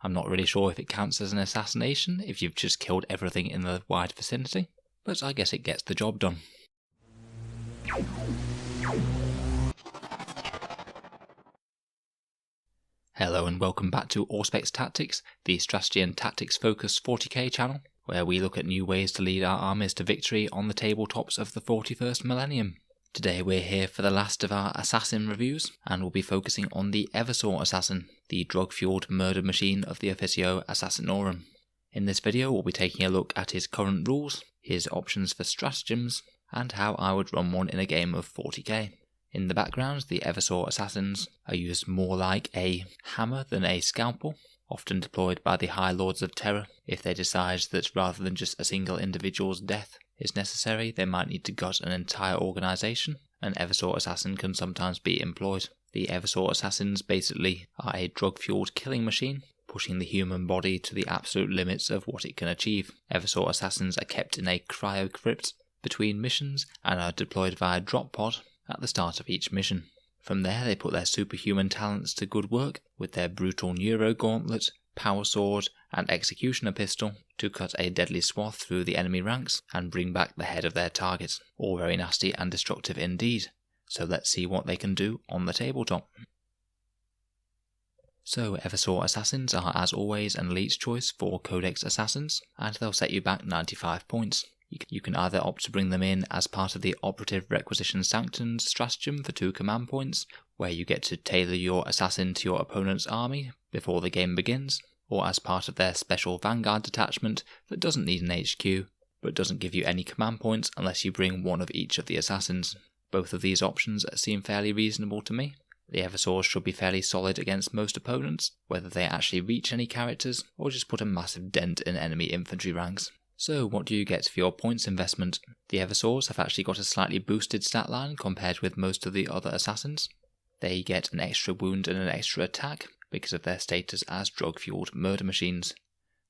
I'm not really sure if it counts as an assassination if you've just killed everything in the wide vicinity, but I guess it gets the job done. Hello and welcome back to Auspex Tactics, the strategy and tactics focused 40k channel, where we look at new ways to lead our armies to victory on the tabletops of the 41st millennium. Today we're here for the last of our assassin reviews, and we'll be focusing on the Eversor assassin, the drug-fueled murder machine of the Officio Assassinorum. In this video we'll be taking a look at his current rules, his options for stratagems, and how I would run one in a game of 40k. In the background, the Eversor assassins are used more like a hammer than a scalpel, often deployed by the High Lords of Terror. If they decide that rather than just a single individual's death is necessary, they might need to gut an entire organisation. An Eversor assassin can sometimes be employed. The Eversor assassins basically are a drug-fueled killing machine, pushing the human body to the absolute limits of what it can achieve. Eversor assassins are kept in a cryo-crypt between missions and are deployed via drop pod at the start of each mission. From there they put their superhuman talents to good work with their brutal neuro gauntlet, power sword and executioner pistol to cut a deadly swath through the enemy ranks and bring back the head of their target. All very nasty and destructive indeed. So let's see what they can do on the tabletop. So Eversor assassins are as always an elite choice for Codex assassins, and they'll set you back 95 points. You can either opt to bring them in as part of the Operative Requisition Sanctions stratagem for 2 command points, where you get to tailor your assassin to your opponent's army before the game begins, or as part of their special Vanguard detachment that doesn't need an HQ, but doesn't give you any command points unless you bring one of each of the assassins. Both of these options seem fairly reasonable to me. The Eversors should be fairly solid against most opponents, whether they actually reach any characters or just put a massive dent in enemy infantry ranks. So what do you get for your points investment? The Eversors have actually got a slightly boosted stat line compared with most of the other assassins. They get an extra wound and an extra attack because of their status as drug-fueled murder machines.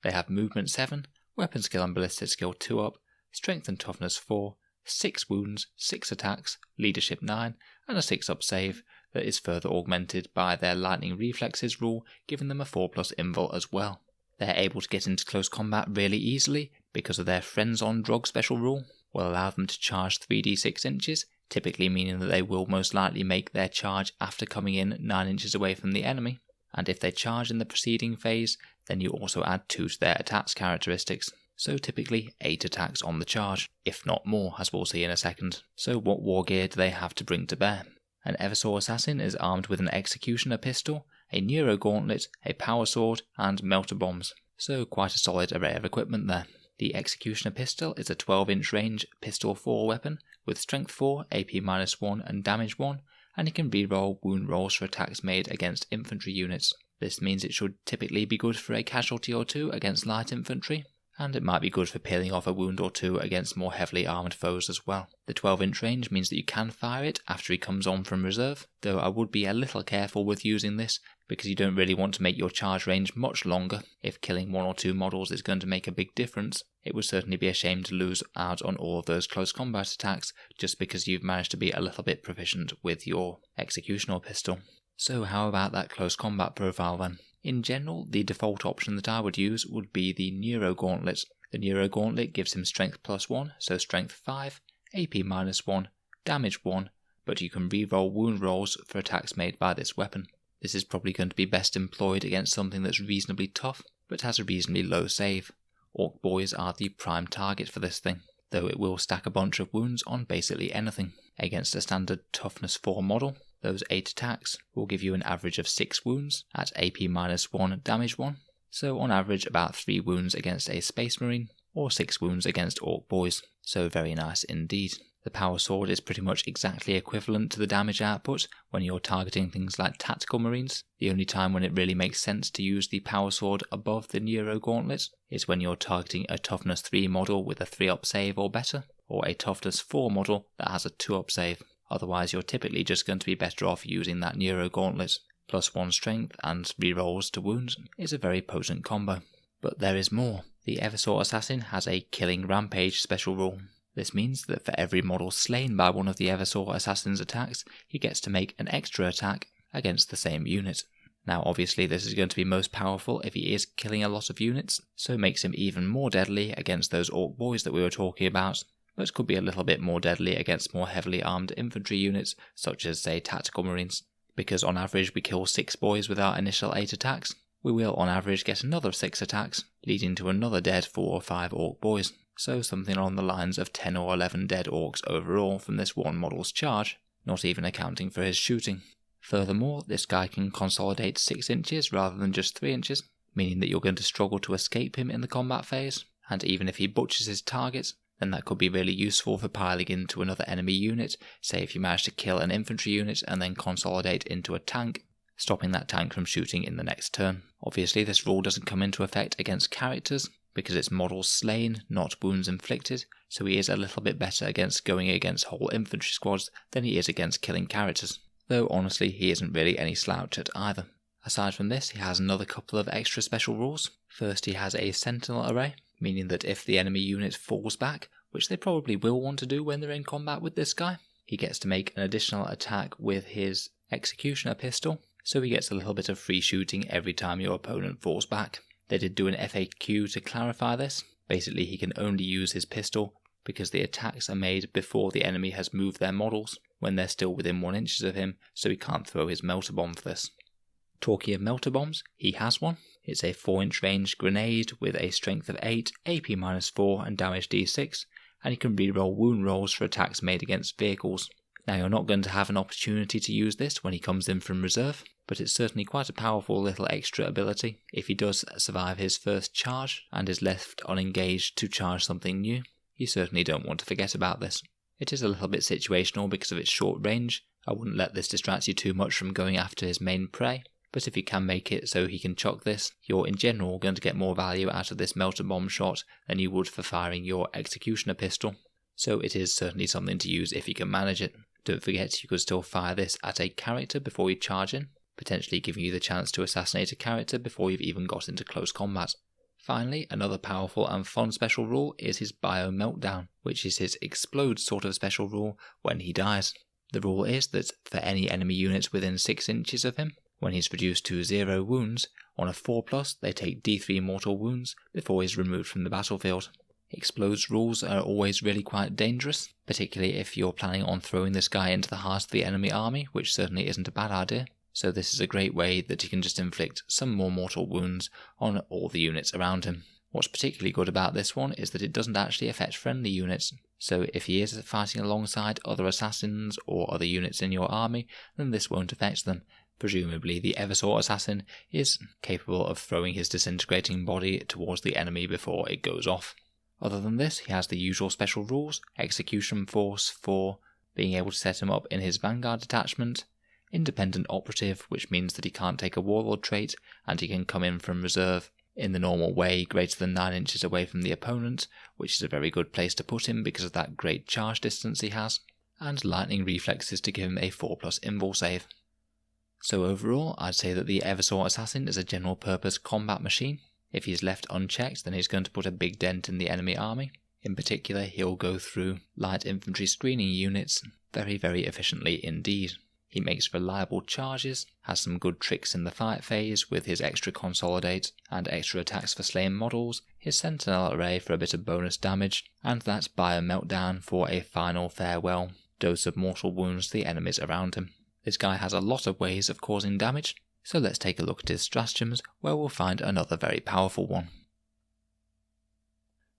They have movement 7, weapon skill and ballistic skill 2 up, strength and toughness 4, 6 wounds, 6 attacks, leadership 9, and a 6 up save that is further augmented by their lightning reflexes rule, giving them a 4+ invul as well. They're able to get into close combat really easily because of their Friends on Drug special rule, will allow them to charge 3d6 inches, typically meaning that they will most likely make their charge after coming in 9 inches away from the enemy, and if they charge in the preceding phase, then you also add 2 to their attacks characteristics, so typically 8 attacks on the charge, if not more, as we'll see in a second. So what wargear do they have to bring to bear? An Eversor assassin is armed with an executioner pistol, a neuro gauntlet, a power sword, and melter bombs, so quite a solid array of equipment there. The executioner pistol is a 12-inch range pistol 4 weapon with strength 4, AP -1 and damage 1, and it can reroll wound rolls for attacks made against infantry units. This means it should typically be good for a casualty or 2 against light infantry, and it might be good for peeling off a wound or 2 against more heavily armoured foes as well. The 12-inch range means that you can fire it after he comes on from reserve, though I would be a little careful with using this because you don't really want to make your charge range much longer. If killing 1 or 2 models is going to make a big difference, it would certainly be a shame to lose out on all of those close combat attacks just because you've managed to be a little bit proficient with your executioner pistol. So how about that close combat profile then? In general, the default option that I would use would be the Neuro Gauntlet. The Neuro Gauntlet gives him Strength +1, so Strength 5, AP -1, damage 1, but you can reroll wound rolls for attacks made by this weapon. This is probably going to be best employed against something that's reasonably tough, but has a reasonably low save. Orc boys are the prime target for this thing, though it will stack a bunch of wounds on basically anything. Against a standard toughness 4 model, those 8 attacks will give you an average of 6 wounds at AP -1 damage 1, so on average about 3 wounds against a Space Marine, or 6 wounds against Orc boys, so very nice indeed. The power sword is pretty much exactly equivalent to the damage output when you're targeting things like tactical marines. The only time when it really makes sense to use the power sword above the Neuro Gauntlet is when you're targeting a toughness 3 model with a 3 up save or better, or a toughness 4 model that has a 2 up save. Otherwise you're typically just going to be better off using that Neuro Gauntlet. +1 strength and rerolls to wounds is a very potent combo. But there is more. The Eversor assassin has a Killing Rampage special rule. This means that for every model slain by one of the Eversor assassin's attacks, he gets to make an extra attack against the same unit. Now obviously this is going to be most powerful if he is killing a lot of units, so it makes him even more deadly against those orc boys that we were talking about, but could be a little bit more deadly against more heavily armed infantry units such as say tactical marines. Because on average we kill 6 boys with our initial 8 attacks, we will on average get another 6 attacks, leading to another dead 4 or 5 orc boys, so something along the lines of 10 or 11 dead orcs overall from this one model's charge, not even accounting for his shooting. Furthermore, this guy can consolidate 6 inches rather than just 3 inches, meaning that you're going to struggle to escape him in the combat phase, and even if he butchers his targets, then that could be really useful for piling into another enemy unit, say if you manage to kill an infantry unit and then consolidate into a tank, stopping that tank from shooting in the next turn. Obviously this rule doesn't come into effect against characters, because it's models slain, not wounds inflicted, so he is a little bit better against going against whole infantry squads than he is against killing characters. Though honestly he isn't really any slouch at either. Aside from this, he has another couple of extra special rules. First, he has a sentinel array, meaning that if the enemy unit falls back, which they probably will want to do when they're in combat with this guy, he gets to make an additional attack with his executioner pistol, so he gets a little bit of free shooting every time your opponent falls back. They did do an FAQ to clarify this. Basically he can only use his pistol because the attacks are made before the enemy has moved their models, when they're still within 1 inch of him, so he can't throw his melter bomb for this. Talking of melter bombs, he has one. It's a 4-inch range grenade with a strength of 8, AP -4 and damage d6, and you can reroll wound rolls for attacks made against vehicles. Now you're not going to have an opportunity to use this when he comes in from reserve, but it's certainly quite a powerful little extra ability if he does survive his first charge and is left unengaged to charge something new. You certainly don't want to forget about this. It is a little bit situational because of its short range. I wouldn't let this distract you too much from going after his main prey, but if you can make it so he can chuck this, you're in general going to get more value out of this melter bomb shot than you would for firing your executioner pistol. So it is certainly something to use if you can manage it. Don't forget you could still fire this at a character before you charge in, potentially giving you the chance to assassinate a character before you've even got into close combat. Finally, another powerful and fun special rule is his Bio Meltdown, which is his explode sort of special rule when he dies. The rule is that for any enemy units within 6 inches of him, when he's reduced to 0 wounds, on a 4+, they take d3 mortal wounds before he's removed from the battlefield. Explodes rules are always really quite dangerous, particularly if you're planning on throwing this guy into the heart of the enemy army, which certainly isn't a bad idea. So this is a great way that he can just inflict some more mortal wounds on all the units around him. What's particularly good about this one is that it doesn't actually affect friendly units, so if he is fighting alongside other assassins or other units in your army, then this won't affect them. Presumably the Eversor assassin is capable of throwing his disintegrating body towards the enemy before it goes off. Other than this, he has the usual special rules: execution force for being able to set him up in his vanguard detachment, independent operative, which means that he can't take a warlord trait and he can come in from reserve in the normal way greater than 9 inches away from the opponent, which is a very good place to put him because of that great charge distance he has, and lightning reflexes to give him a 4+ invul save. So overall, I'd say that the Eversor assassin is a general purpose combat machine. If he's left unchecked, then he's going to put a big dent in the enemy army. In particular, he'll go through light infantry screening units very, very efficiently indeed. He makes reliable charges, has some good tricks in the fight phase with his extra consolidate and extra attacks for slain models, his sentinel array for a bit of bonus damage, and that Bio Meltdown for a final farewell dose of mortal wounds to the enemies around him. This guy has a lot of ways of causing damage, so let's take a look at his stratagems where we'll find another very powerful one.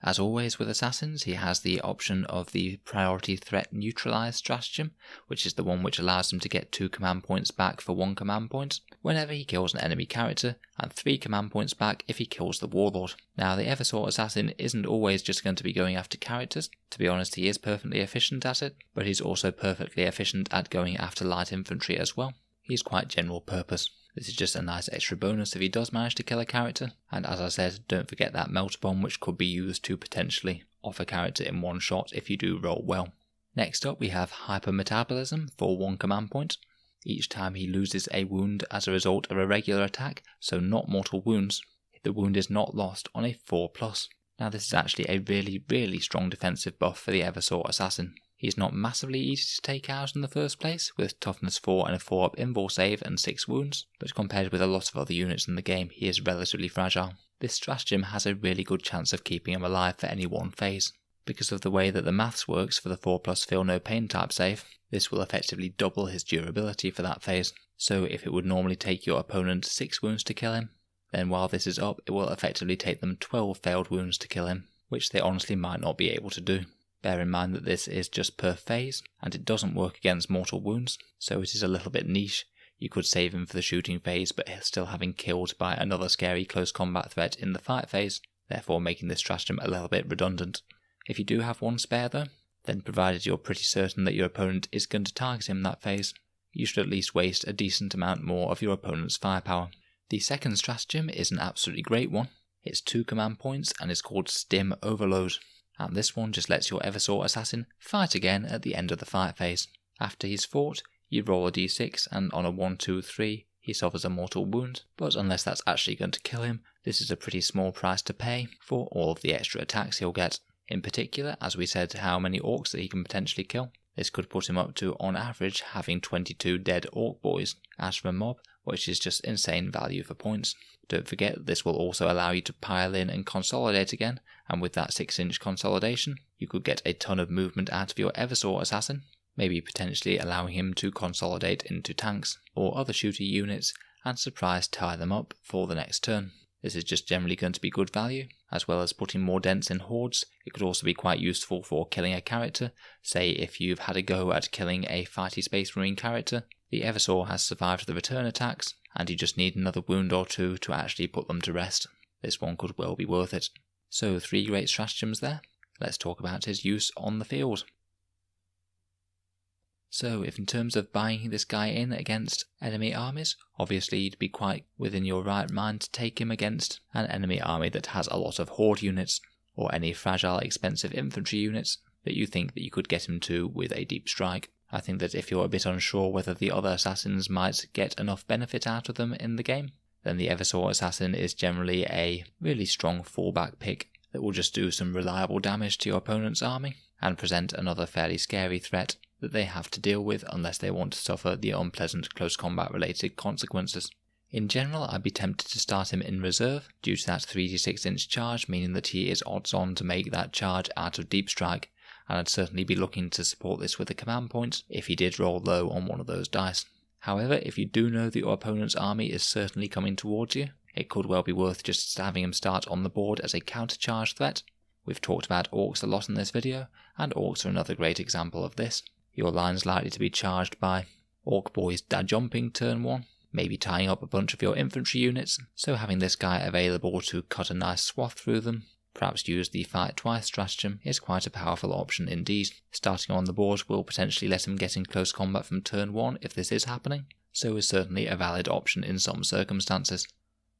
As always with assassins, he has the option of the priority threat neutralize stratagem, which is the one which allows him to get 2 command points back for 1 command point whenever he kills an enemy character, and 3 command points back if he kills the warlord. Now the Eversor assassin isn't always just going to be going after characters. To be honest, he is perfectly efficient at it, but he's also perfectly efficient at going after light infantry as well. He's quite general purpose. This is just a nice extra bonus if he does manage to kill a character, and as I said, don't forget that melter bomb which could be used to potentially off a character in one shot if you do roll well. Next up we have hypermetabolism for 1 command point. Each time he loses a wound as a result of a regular attack, so not mortal wounds, the wound is not lost on a 4+. Now this is actually a really, really strong defensive buff for the Eversor assassin. He's not massively easy to take out in the first place, with toughness 4 and a 4 up invul save and 6 wounds, but compared with a lot of other units in the game, he is relatively fragile. This stratagem has a really good chance of keeping him alive for any one phase. Because of the way that the maths works for the 4+ feel no pain type save, this will effectively double his durability for that phase. So if it would normally take your opponent 6 wounds to kill him, then while this is up, it will effectively take them 12 failed wounds to kill him, which they honestly might not be able to do. Bear in mind that this is just per phase, and it doesn't work against mortal wounds, so it is a little bit niche. You could save him for the shooting phase, but still having killed by another scary close combat threat in the fight phase, therefore making this stratagem a little bit redundant. If you do have one spare though, then provided you're pretty certain that your opponent is going to target him that phase, you should at least waste a decent amount more of your opponent's firepower. The second stratagem is an absolutely great one. It's 2 command points and is called Stim Overload. And this one just lets your Eversor assassin fight again at the end of the fight phase. After he's fought, you roll a d6 and on a 1, 2, 3 he suffers a mortal wound, but unless that's actually going to kill him, this is a pretty small price to pay for all of the extra attacks he'll get. In particular, as we said, how many orcs that he can potentially kill. This could put him up to, on average, having 22 dead orc boys as from a mob, which is just insane value for points. Don't forget, this will also allow you to pile in and consolidate again, and with that 6-inch consolidation, you could get a ton of movement out of your Eversor assassin, maybe potentially allowing him to consolidate into tanks or other shooter units and surprise tie them up for the next turn. This is just generally going to be good value, as well as putting more dents in hordes. It could also be quite useful for killing a character. Say if you've had a go at killing a fighty space marine character, the Eversor has survived the return attacks, and you just need another wound or 2 to actually put them to rest. This one could well be worth it. So 3 great stratagems there. Let's talk about his use on the field. So if in terms of buying this guy in against enemy armies, obviously you'd be quite within your right mind to take him against an enemy army that has a lot of horde units, or any fragile expensive infantry units that you think that you could get him to with a deep strike. I think that if you're a bit unsure whether the other assassins might get enough benefit out of them in the game, then the Eversor assassin is generally a really strong fallback pick that will just do some reliable damage to your opponent's army and present another fairly scary threat that they have to deal with unless they want to suffer the unpleasant close combat related consequences. In general, I'd be tempted to start him in reserve due to that 3d6-inch charge, meaning that he is odds on to make that charge out of deep strike, and I'd certainly be looking to support this with a command point if he did roll low on one of those dice. However, if you do know that your opponent's army is certainly coming towards you, it could well be worth just having him start on the board as a counter-charge threat. We've talked about orcs a lot in this video, and orcs are another great example of this. Your line's likely to be charged by orc boys jumping turn 1, maybe tying up a bunch of your infantry units, so having this guy available to cut a nice swath through them, perhaps use the fight twice stratagem, is quite a powerful option indeed. Starting on the board will potentially let him get in close combat from turn 1 if this is happening, so is certainly a valid option in some circumstances.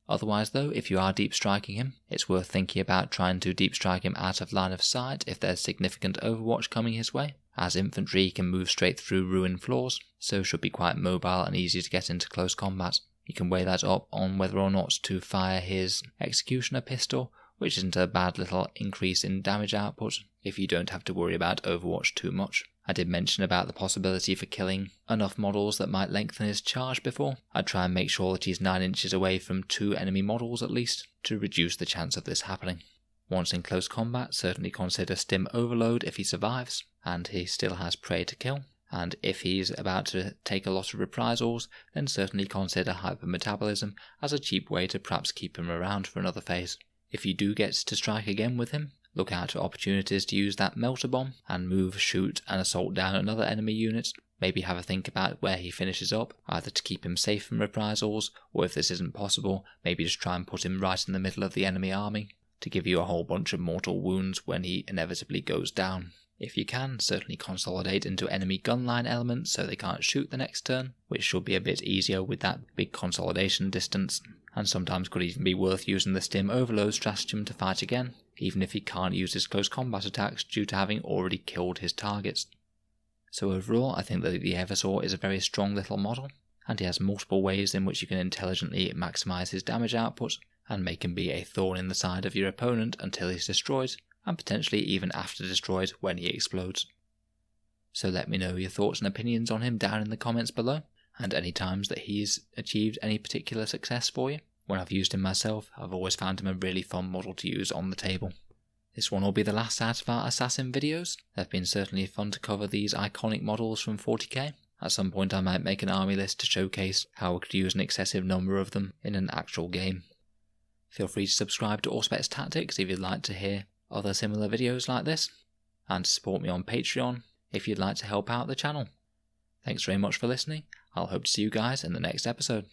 Otherwise though, if you are deep striking him, it's worth thinking about trying to deep strike him out of line of sight if there's significant overwatch coming his way, as infantry can move straight through ruined floors, so should be quite mobile and easy to get into close combat. You can weigh that up on whether or not to fire his executioner pistol, which isn't a bad little increase in damage output if you don't have to worry about overwatch too much. I did mention about the possibility for killing enough models that might lengthen his charge before. I'd try and make sure that he's 9 inches away from 2 enemy models at least, to reduce the chance of this happening. Once in close combat, certainly consider Stim Overload if he survives, and he still has prey to kill. And if he's about to take a lot of reprisals, then certainly consider Hypermetabolism as a cheap way to perhaps keep him around for another phase. If you do get to strike again with him, look out for opportunities to use that Melter Bomb and move, shoot and assault down another enemy unit. Maybe have a think about where he finishes up, either to keep him safe from reprisals, or if this isn't possible, maybe just try and put him right in the middle of the enemy army, to give you a whole bunch of mortal wounds when he inevitably goes down. If you can, certainly consolidate into enemy gunline elements so they can't shoot the next turn, which should be a bit easier with that big consolidation distance, and sometimes could even be worth using the Stim Overload stratagem to fight again, even if he can't use his close combat attacks due to having already killed his targets. So overall, I think that the Eversor is a very strong little model, and he has multiple ways in which you can intelligently maximise his damage output, and make him be a thorn in the side of your opponent until he's destroyed, and potentially even after destroyed when he explodes. so let me know your thoughts and opinions on him down in the comments below, and any times that he's achieved any particular success for you. When I've used him myself, I've always found him a really fun model to use on the table. This one will be the last out of our Assassin videos. They've been certainly fun to cover these iconic models from 40k. At some point I might make an army list to showcase how we could use an excessive number of them in an actual game. Feel free to subscribe to Auspex Tactics if you'd like to hear other similar videos like this, and support me on Patreon if you'd like to help out the channel. Thanks very much for listening. I'll hope to see you guys in the next episode.